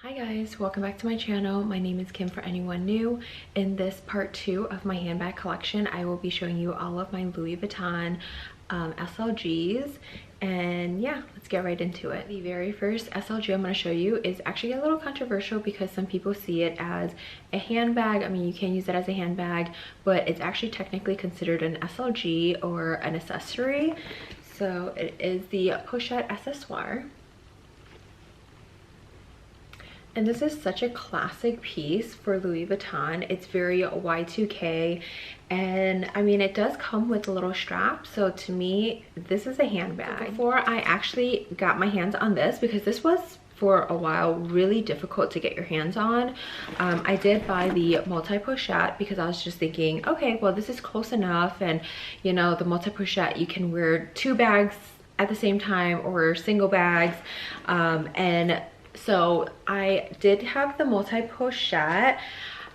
Hi guys, welcome back to my channel. My name is Kim for anyone new. In this part 2 of my handbag collection, I will be showing you all of my Louis Vuitton SLGs. And yeah, let's get right into it. The very first SLG I'm going to show you is actually a little controversial because some people see it as a handbag. I mean, you can use it as a handbag, but it's actually technically considered an SLG or an accessory. So it is the pochette accessoire. And this is such a classic piece for Louis Vuitton. It's very Y2K, and I mean, it does come with a little strap, so to me this is a handbag. Before I actually got my hands on this, because this was for a while really difficult to get your hands on, I did buy the multi-pochette because I was just thinking, okay, well, this is close enough, and you know, the multi-pochette, you can wear 2 bags at the same time or single bags, and so I did have the multi-pochette.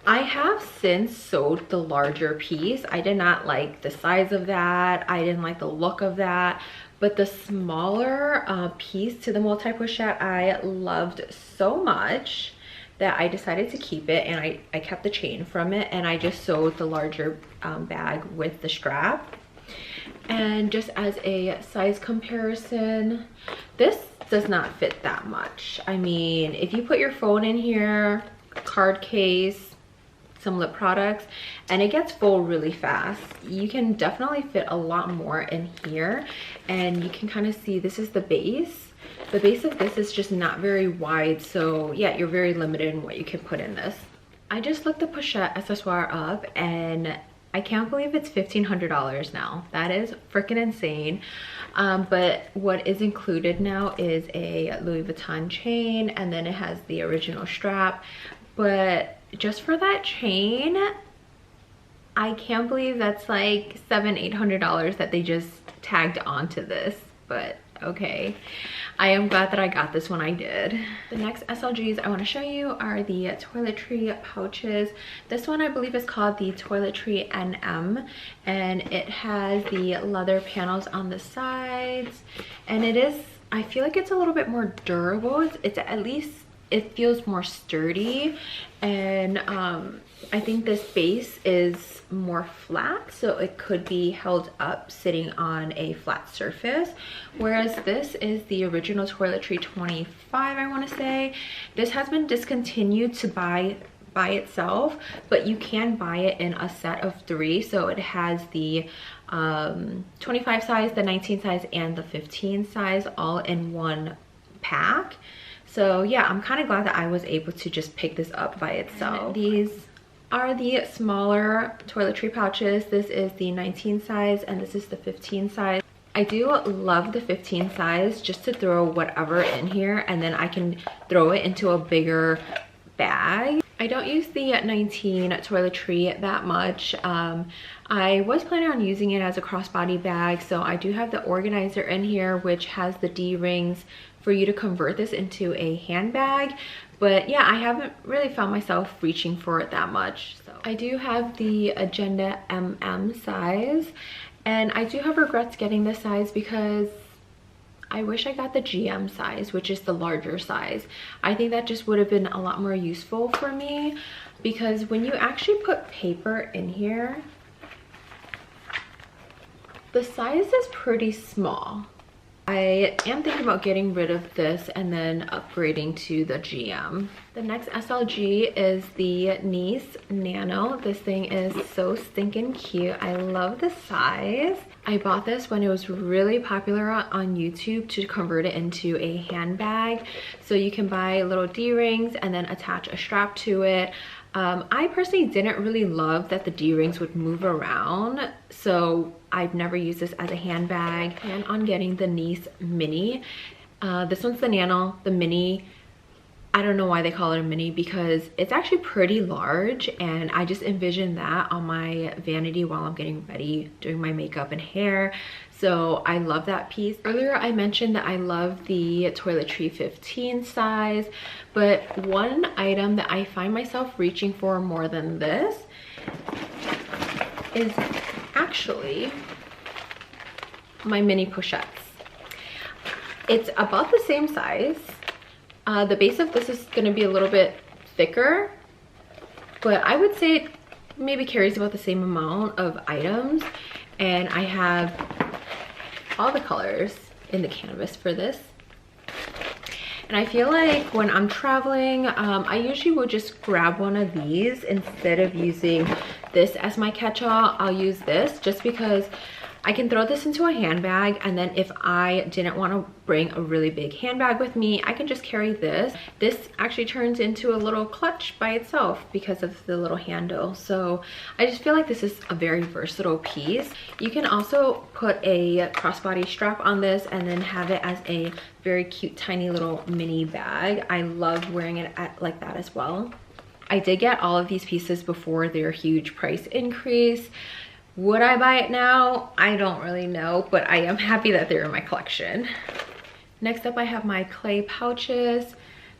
I have since sold the larger piece. I did not like the size of that. I didn't like the look of that. But the smaller piece to the multi-pochette I loved so much that I decided to keep it, and I kept the chain from it, and I just sewed the larger bag with the strap. And just as a size comparison, this does not fit that much. I mean, if you put your phone in here, card case, some lip products, and it gets full really fast, you can definitely fit a lot more in here. And you can kind of see this is the base. The base of this is just not very wide, so yeah, you're very limited in what you can put in this. I just looked the pochette accessoire up, and I can't believe it's $1,500 now. That is freaking insane. But what is included now is a Louis Vuitton chain, and then it has the original strap. But just for that chain, I can't believe that's like $700–800 that they just tagged onto this. But okay, I am glad that I got this when I did. The next SLGs I want to show you are the toiletry pouches. This one I believe is called the Toiletry NM, and it has the leather panels on the sides, and it is, I feel like it's a little bit more durable. It's at least, it feels more sturdy, and I think this base is more flat, so it could be held up sitting on a flat surface, whereas this is the original Toiletry 25, I want to say. This has been discontinued to buy by itself, but you can buy it in a set of 3. So it has the 25 size, the 19 size, and the 15 size all in one pack. So yeah, I'm kind of glad that I was able to just pick this up by itself. These are the smaller toiletry pouches. This is the 19 size, and this is the 15 size. I do love the 15 size just to throw whatever in here, and then I can throw it into a bigger bag. I don't use the 19 toiletry that much. I was planning on using it as a crossbody bag, so I do have the organizer in here, which has the D-rings for you to convert this into a handbag. But yeah, I haven't really found myself reaching for it that much. So I do have the Agenda MM size, and I do have regrets getting this size because I wish I got the GM size, which is the larger size. I think that just would have been a lot more useful for me, because when you actually put paper in here, the size is pretty small. I am thinking about getting rid of this and then upgrading to the GM. The next SLG is the Nice Nano. This thing is so stinking cute. I love the size. I bought this when it was really popular on YouTube to convert it into a handbag. So you can buy little D-rings and then attach a strap to it. I personally didn't really love that the D-rings would move around, so I've never used this as a handbag. I plan on getting the Nice Mini. This one's the Nano. The Mini, I don't know why they call it a mini, because it's actually pretty large, and I just envision that on my vanity while I'm getting ready, doing my makeup and hair. So I love that piece. Earlier I mentioned that I love the Toiletry 15 size, but one item that I find myself reaching for more than this is actually my mini pochettes. It's about the same size, The base of this is gonna be a little bit thicker, but I would say it maybe carries about the same amount of items. And I have all the colors in the canvas for this. And I feel like when I'm traveling, I usually will just grab one of these instead of using this as my catch-all. I'll use this just because I can throw this into a handbag, and then if I didn't want to bring a really big handbag with me, I can just carry this. This actually turns into a little clutch by itself because of the little handle. So I just feel like this is a very versatile piece. You can also put a crossbody strap on this and then have it as a very cute tiny little mini bag. I love wearing it like that as well. I did get all of these pieces before their huge price increase. Would I buy it now? I don't really know, but I am happy that they're in my collection. Next up, I have my clay pouches.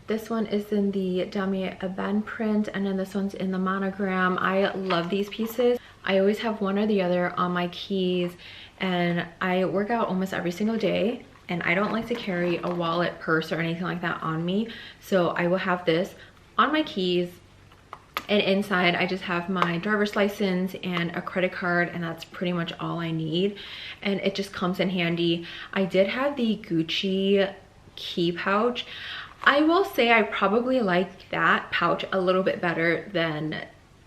This one is in the Damier Ebene print, and then this one's in the monogram. I love these pieces. I always have one or the other on my keys, and I work out almost every single day, and I don't like to carry a wallet, purse, or anything like that on me. So I will have this on my keys, and inside I just have my driver's license and a credit card, and that's pretty much all I need, and it just comes in handy. I did have the Gucci key pouch. I will say I probably like that pouch a little bit better than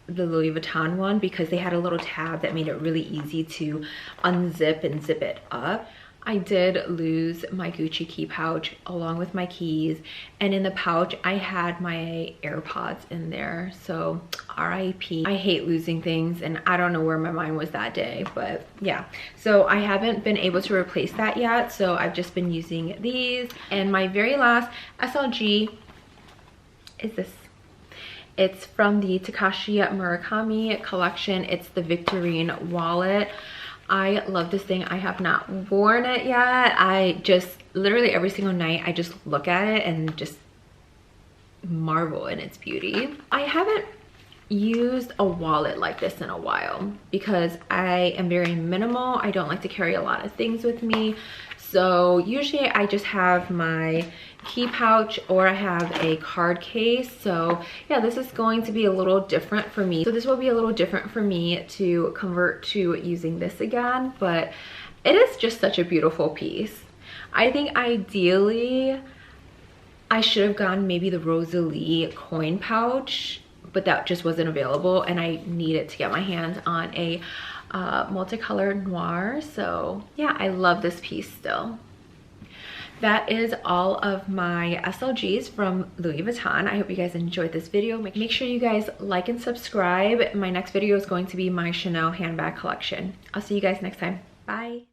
the Louis Vuitton one because they had a little tab that made it really easy to unzip and zip it up. I did lose my Gucci key pouch along with my keys, and in the pouch I had my AirPods in there, so RIP. I hate losing things, and I don't know where my mind was that day, but yeah. So I haven't been able to replace that yet, so I've just been using these. And my very last SLG is this. It's from the Takashi Murakami collection. It's the Victorine wallet. I love this thing. I have not worn it yet. I just literally every single night I just look at it and just marvel in its beauty. I haven't used a wallet like this in a while because I am very minimal. I don't like to carry a lot of things with me. So usually I just have my key pouch or I have a card case. So yeah, this is going to be a little different for me. So this will be a little different for me to convert to using this again, but it is just such a beautiful piece. I think ideally I should have gotten maybe the Rosalie coin pouch, but that just wasn't available, and I needed to get my hands on a multicolored noir. So yeah, I love this piece still. That is all of my SLGs from Louis Vuitton. I hope you guys enjoyed this video. Make sure you guys like and subscribe. My next video is going to be my Chanel handbag collection. I'll see you guys next time. Bye.